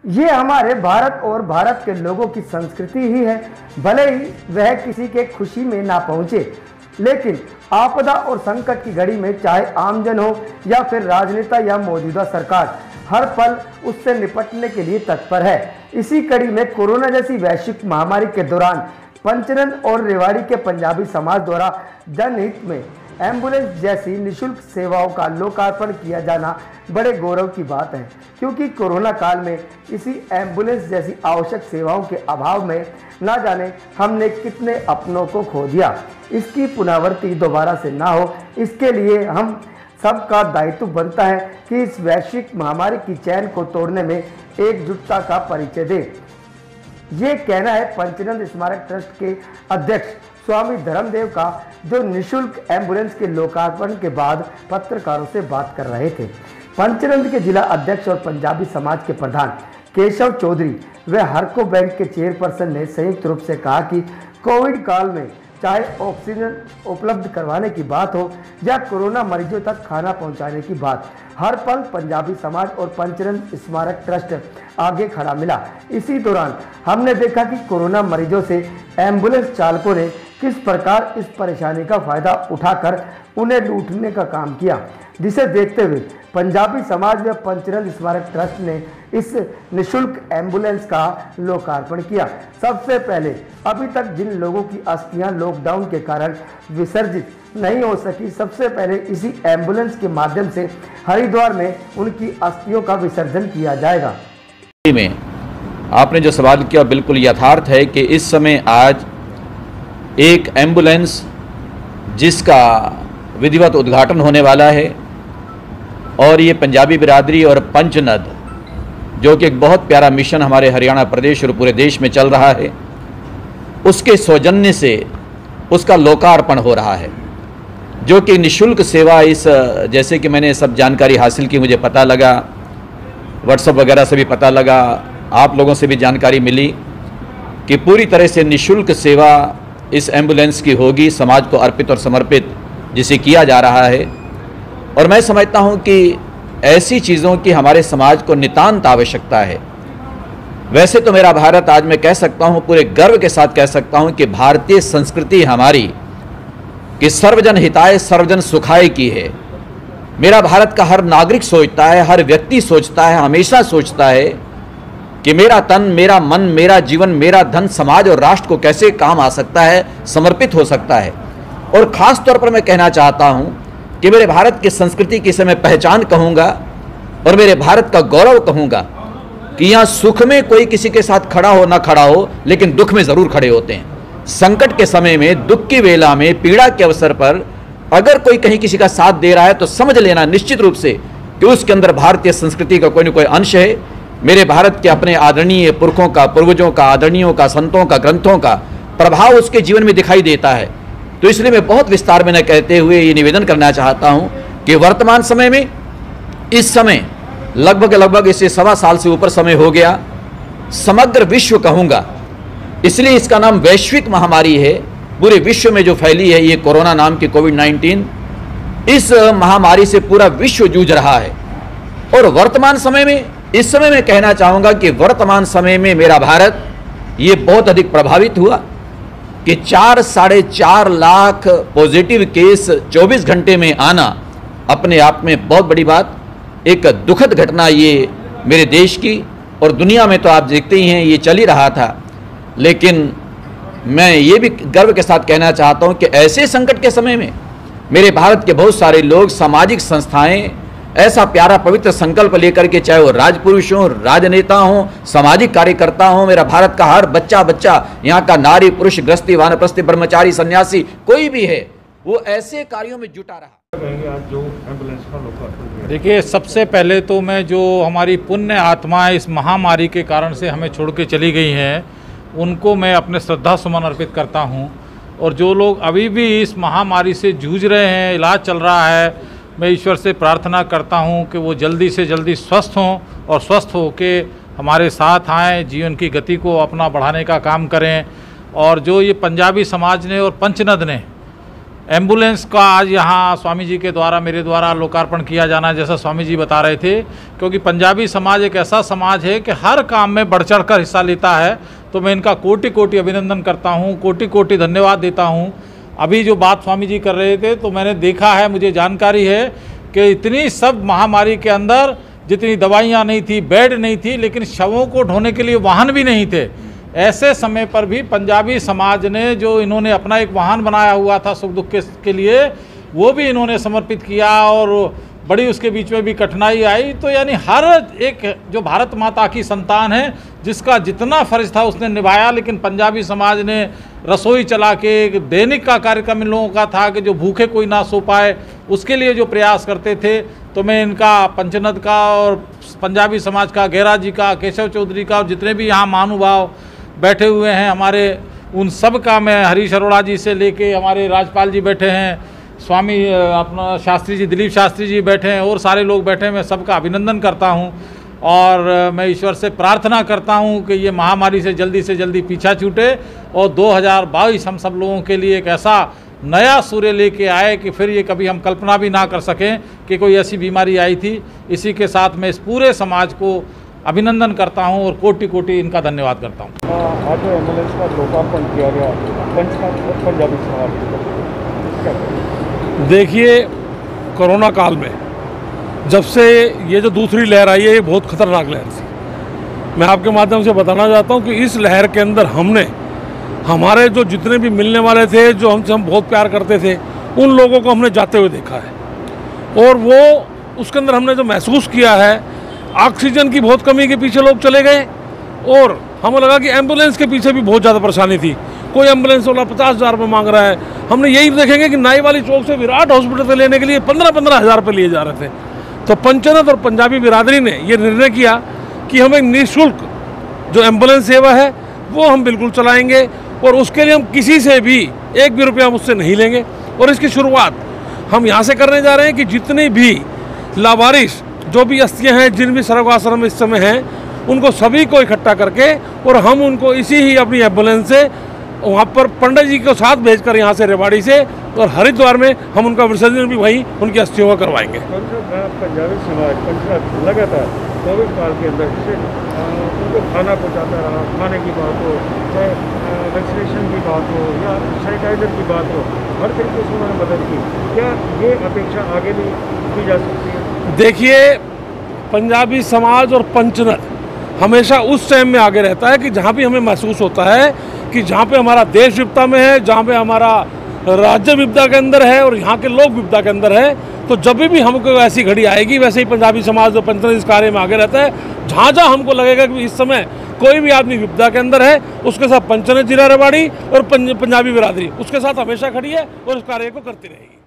ये हमारे भारत और भारत के लोगों की संस्कृति ही है। भले ही वह किसी के खुशी में ना पहुंचे, लेकिन आपदा और संकट की घड़ी में चाहे आमजन हो या फिर राजनेता या मौजूदा सरकार, हर पल उससे निपटने के लिए तत्पर है। इसी कड़ी में कोरोना जैसी वैश्विक महामारी के दौरान पंचनद और रेवाड़ी के पंजाबी समाज द्वारा जनहित में एम्बुलेंस जैसी निःशुल्क सेवाओं का लोकार्पण किया जाना बड़े गौरव की बात है, क्योंकि कोरोना काल में इसी एम्बुलेंस जैसी आवश्यक सेवाओं के अभाव में ना जाने हमने कितने अपनों को खो दिया। इसकी पुनरावृत्ति दोबारा से ना हो, इसके लिए हम सबका दायित्व बनता है कि इस वैश्विक महामारी की चैन को तोड़ने में एकजुटता का परिचय दें। ये कहना है पंचनद स्मारक ट्रस्ट के अध्यक्ष स्वामी धर्मदेव का, जो निःशुल्क एम्बुलेंस के लोकार्पण के बाद पत्रकारों से बात कर रहे थे। पंचनद के जिला अध्यक्ष और पंजाबी समाज के प्रधान केशव चौधरी व हरको बैंक के चेयरपर्सन ने संयुक्त रूप से कहा कि कोविड काल में चाहे ऑक्सीजन उपलब्ध करवाने की बात हो या कोरोना मरीजों तक खाना पहुंचाने की बात, हर पल पंजाबी समाज और पंचनद स्मारक ट्रस्ट आगे खड़ा मिला। इसी दौरान हमने देखा कि कोरोना मरीजों से एम्बुलेंस चालकों ने किस प्रकार इस परेशानी का फायदा उठाकर उन्हें लूटने का काम किया, जिसे देखते हुए पंजाबी समाज व पंचनद स्मारक ट्रस्ट ने इस निःशुल्क एम्बुलेंस का लोकार्पण किया। सबसे पहले अभी तक जिन लोगों की अस्थियां लॉकडाउन के कारण विसर्जित नहीं हो सकी, सबसे पहले इसी एम्बुलेंस के माध्यम से हरिद्वार में उनकी अस्थियों का विसर्जन किया जाएगा। में आपने जो सवाल किया बिल्कुल यथार्थ है कि इस समय आज एक एम्बुलेंस जिसका विधिवत उद्घाटन होने वाला है और ये पंजाबी बिरादरी और पंचनद, जो कि एक बहुत प्यारा मिशन हमारे हरियाणा प्रदेश और पूरे देश में चल रहा है, उसके सौजन्य से उसका लोकार्पण हो रहा है, जो कि निःशुल्क सेवा इस, जैसे कि मैंने सब जानकारी हासिल की, मुझे पता लगा, व्हाट्सएप वगैरह से भी पता लगा, आप लोगों से भी जानकारी मिली कि पूरी तरह से निःशुल्क सेवा इस एम्बुलेंस की होगी, समाज को अर्पित और समर्पित जिसे किया जा रहा है। और मैं समझता हूं कि ऐसी चीज़ों की हमारे समाज को नितांत आवश्यकता है। वैसे तो मेरा भारत, आज मैं कह सकता हूं, पूरे गर्व के साथ कह सकता हूं कि भारतीय संस्कृति हमारी कि सर्वजन हिताय सर्वजन सुखाय की है। मेरा भारत का हर नागरिक सोचता है, हर व्यक्ति सोचता है, हमेशा सोचता है कि मेरा तन, मेरा मन, मेरा जीवन, मेरा धन समाज और राष्ट्र को कैसे काम आ सकता है, समर्पित हो सकता है। और ख़ास तौर पर मैं कहना चाहता हूँ कि मेरे भारत की संस्कृति की से मैं पहचान कहूँगा और मेरे भारत का गौरव कहूँगा कि यहाँ सुख में कोई किसी के साथ खड़ा हो ना खड़ा हो, लेकिन दुख में ज़रूर खड़े होते हैं। संकट के समय में, दुख की वेला में, पीड़ा के अवसर पर अगर कोई कहीं किसी का साथ दे रहा है तो समझ लेना निश्चित रूप से कि उसके अंदर भारतीय संस्कृति का कोई न कोई अंश है। मेरे भारत के अपने आदरणीय पुरखों का, पूर्वजों का, आदरणीयों का, संतों का, ग्रंथों का प्रभाव उसके जीवन में दिखाई देता है। तो इसलिए मैं बहुत विस्तार में न कहते हुए ये निवेदन करना चाहता हूं कि वर्तमान समय में, इस समय लगभग इससे 1.25 साल से ऊपर समय हो गया, समग्र विश्व कहूँगा, इसलिए इसका नाम वैश्विक महामारी है, पूरे विश्व में जो फैली है ये कोरोना नाम की कोविड-19, इस महामारी से पूरा विश्व जूझ रहा है। और वर्तमान समय में, इस समय मैं कहना चाहूँगा कि वर्तमान समय में मेरा भारत ये बहुत अधिक प्रभावित हुआ कि 4-4.5 लाख पॉजिटिव केस 24 घंटे में आना अपने आप में बहुत बड़ी बात, एक दुखद घटना ये मेरे देश की और दुनिया में तो आप देखते ही हैं ये चल ही रहा था। लेकिन मैं ये भी गर्व के साथ कहना चाहता हूँ कि ऐसे संकट के समय में मेरे भारत के बहुत सारे लोग, सामाजिक संस्थाएं ऐसा प्यारा पवित्र संकल्प लेकर के, चाहे वो राजपुरुष हों, राजनेता हों, सामाजिक कार्यकर्ता हों, मेरा भारत का हर बच्चा, यहाँ का नारी पुरुष, गृहस्थी वानप्रस्थी ब्रह्मचारी सन्यासी कोई भी है, वो ऐसे कार्यों में जुटा रहा। आज जो एम्बुलेंस का लोकार्पण, देखिए, सबसे पहले तो मैं जो हमारी पुण्य आत्माएं इस महामारी के कारण से हमें छोड़ के चली गई हैं, उनको मैं अपने श्रद्धा सुमन अर्पित करता हूं। और जो लोग अभी भी इस महामारी से जूझ रहे हैं, इलाज चल रहा है, मैं ईश्वर से प्रार्थना करता हूं कि वो जल्दी से जल्दी स्वस्थ हों और स्वस्थ हो के हमारे साथ आएँ, जीवन की गति को अपना बढ़ाने का काम करें। और जो ये पंजाबी समाज ने और पंचनद ने एम्बुलेंस का आज यहाँ स्वामी जी के द्वारा मेरे द्वारा लोकार्पण किया जाना, जैसा स्वामी जी बता रहे थे, क्योंकि पंजाबी समाज एक ऐसा समाज है कि हर काम में बढ़ चढ़ कर हिस्सा लेता है। तो मैं इनका कोटि कोटि अभिनंदन करता हूँ, कोटि कोटि धन्यवाद देता हूँ। अभी जो बात स्वामी जी कर रहे थे तो मैंने देखा है, मुझे जानकारी है कि इतनी सब महामारी के अंदर जितनी दवाइयाँ नहीं थी, बेड नहीं थी, लेकिन शवों को ढोने के लिए वाहन भी नहीं थे। ऐसे समय पर भी पंजाबी समाज ने जो इन्होंने अपना एक वाहन बनाया हुआ था सुख दुख के लिए, वो भी इन्होंने समर्पित किया और बड़ी उसके बीच में भी कठिनाई आई। तो यानी हर एक जो भारत माता की संतान है, जिसका जितना फर्ज था उसने निभाया। लेकिन पंजाबी समाज ने रसोई चला के, दैनिक का कार्यक्रम इन लोगों का था कि जो भूखे कोई ना सो पाए, उसके लिए जो प्रयास करते थे। तो मैं इनका पंचनद का और पंजाबी समाज का, गैरा जी का, केशव चौधरी का और जितने भी यहाँ महानुभाव बैठे हुए हैं हमारे, उन सब का मैं हरीश अरोड़ा जी से लेके हमारे राजपाल जी बैठे हैं, स्वामी अपना शास्त्री जी, दिलीप शास्त्री जी बैठे हैं और सारे लोग बैठे हैं, मैं सबका अभिनंदन करता हूं। और मैं ईश्वर से प्रार्थना करता हूं कि ये महामारी से जल्दी पीछा छूटे और 2022 हम सब लोगों के लिए एक ऐसा नया सूर्य लेके आए कि फिर ये कभी हम कल्पना भी ना कर सकें कि कोई ऐसी बीमारी आई थी। इसी के साथ मैं इस पूरे समाज को अभिनंदन करता हूं और कोटि कोटि इनका धन्यवाद करता हूं। आज जो एम्बुलेंस का लोकार्पण किया गया पंजाबी समाज, देखिए, कोरोना काल में जब से ये जो दूसरी लहर आई है, ये बहुत खतरनाक लहर थी। मैं आपके माध्यम से बताना चाहता हूँ कि इस लहर के अंदर हमने हमारे जो जितने भी मिलने वाले थे, जो हमसे हम बहुत प्यार करते थे, उन लोगों को हमने जाते हुए देखा है। और वो उसके अंदर हमने जो महसूस किया है, ऑक्सीजन की बहुत कमी के पीछे लोग चले गए और हमें लगा कि एम्बुलेंस के पीछे भी बहुत ज़्यादा परेशानी थी। कोई एम्बुलेंस वाला 50,000 रुपये मांग रहा है। हमने यही देखेंगे कि नाई वाली चौक से विराट हॉस्पिटल से लेने के लिए 15-15 हज़ार रुपये लिए जा रहे थे। तो पंचनद और पंजाबी बिरादरी ने ये निर्णय किया कि हमें निःशुल्क जो एम्बुलेंस सेवा है वो हम बिल्कुल चलाएंगे और उसके लिए हम किसी से भी एक भी रुपया मुझसे नहीं लेंगे। और इसकी शुरुआत हम यहाँ से करने जा रहे हैं कि जितनी भी लावारिस जो भी अस्थियाँ हैं, जिन भी सर्वाश्रम इस समय हैं, उनको सभी को इकट्ठा करके और हम उनको इसी ही अपनी एम्बुलेंस से वहाँ पर पंडित जी को साथ भेजकर यहाँ से रेवाड़ी से और हरिद्वार में हम उनका विसर्जन भी वहीं उनकी अस्थियों का करवाएंगे। पंजाबी समाज लगातार कोविड काल के अंदर जैसे उनको खाना पहुँचाता रहा, खाने की बात हो, चाहे वैक्सीनेशन की बात हो या सैनिटाइजर की बात हो, हर तरीके से उन्होंने मदद की। क्या ये अपेक्षा आगे भी की जा सकती है? देखिए, पंजाबी समाज और पंचनद हमेशा उस टाइम में आगे रहता है कि जहाँ भी हमें महसूस होता है कि जहाँ पे हमारा देश विविधता में है, जहाँ पे हमारा राज्य विविधता के अंदर है और यहाँ के लोग विविधता के अंदर है, तो जब भी हमको ऐसी घड़ी आएगी, वैसे ही पंजाबी समाज और पंचनद इस कार्य में आगे रहता है। जहाँ जहाँ हमको लगेगा कि इस समय कोई भी आदमी विविधता के अंदर है, उसके साथ पंचनद जिला रेवाड़ी और पंजाबी बिरादरी उसके साथ हमेशा खड़ी है और उस कार्य को करती रहेगी।